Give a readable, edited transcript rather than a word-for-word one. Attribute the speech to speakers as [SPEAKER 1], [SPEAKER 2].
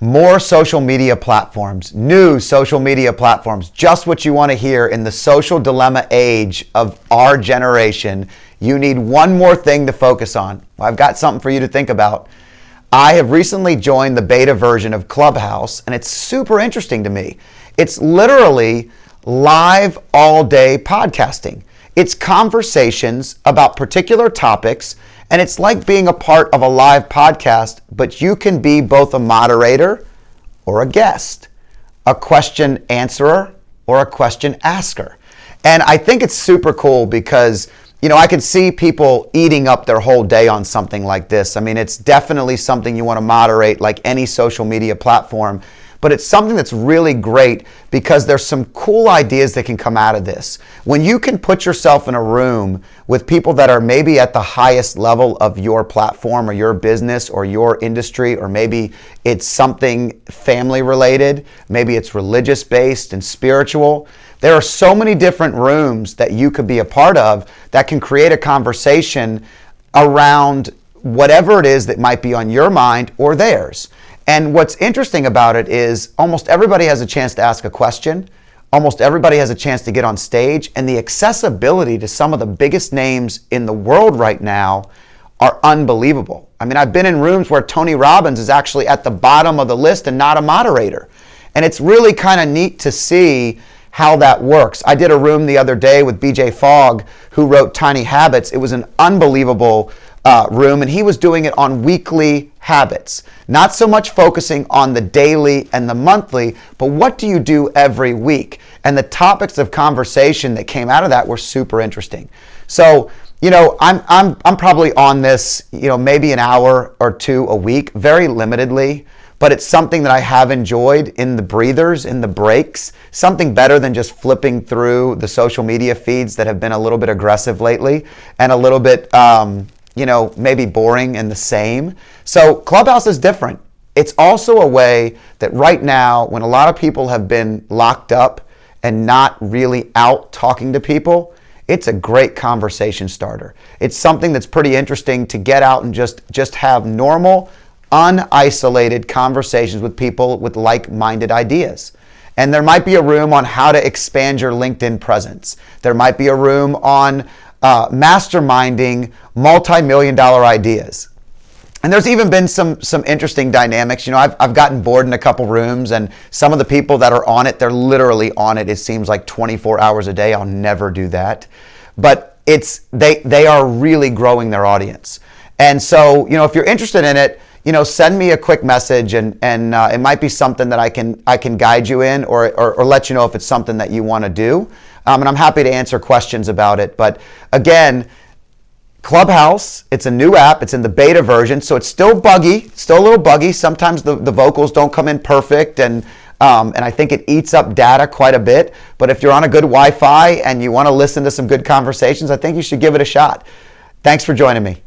[SPEAKER 1] More social media platforms, new social media platforms, just what you want to hear in the social dilemma age of our generation. You need one more thing to focus on. I've got something for you to think about. I have recently joined the beta version of Clubhouse, and it's super interesting to me. It's literally live all-day podcasting. It's conversations about particular topics, and it's like being a part of a live podcast, but you can be both a moderator or a guest, a question answerer or a question asker. And I think it's super cool because, I can see people eating up their whole day on something like this. I mean, it's definitely something you want to moderate like any social media platform. But it's something that's really great because there's some cool ideas that can come out of this. When you can put yourself in a room with people that are maybe at the highest level of your platform or your business or your industry, or maybe it's something family related, maybe it's religious based and spiritual. There are so many different rooms that you could be a part of that can create a conversation around whatever it is that might be on your mind or theirs. And what's interesting about it is almost everybody has a chance to ask a question. Almost everybody has a chance to get on stage. And the accessibility to some of the biggest names in the world right now are unbelievable. I mean, I've been in rooms where Tony Robbins is actually at the bottom of the list and not a moderator. And it's really kind of neat to see how that works. I did a room the other day with BJ Fogg, who wrote Tiny Habits. It was an unbelievable room, and he was doing it on weekly habits. Not so much focusing on the daily and the monthly, but what do you do every week? And the topics of conversation that came out of that were super interesting. So, I'm probably on this, maybe an hour or two a week, very limitedly, but it's something that I have enjoyed in the breathers, in the breaks, something better than just flipping through the social media feeds that have been a little bit aggressive lately and a little bit maybe boring and the same. So Clubhouse is different. It's also a way that right now, when a lot of people have been locked up and not really out talking to people, it's a great conversation starter. It's something that's pretty interesting to get out and just have normal, unisolated conversations with people with like-minded ideas. And there might be a room on how to expand your LinkedIn presence. There might be a room on masterminding multi-million-dollar ideas. And there's even been some interesting dynamics. I've gotten bored in a couple rooms, and some of the people that are on it, they're literally on it. It seems like 24 hours a day. I'll never do that. But they are really growing their audience. And so, if you're interested in it, send me a quick message, and it might be something that I can guide you in or let you know if it's something that you want to do. And I'm happy to answer questions about it. But again, Clubhouse, it's a new app. It's in the beta version, so it's still buggy, still a little buggy. Sometimes the vocals don't come in perfect, and I think it eats up data quite a bit. But if you're on a good Wi-Fi and you want to listen to some good conversations, I think you should give it a shot. Thanks for joining me.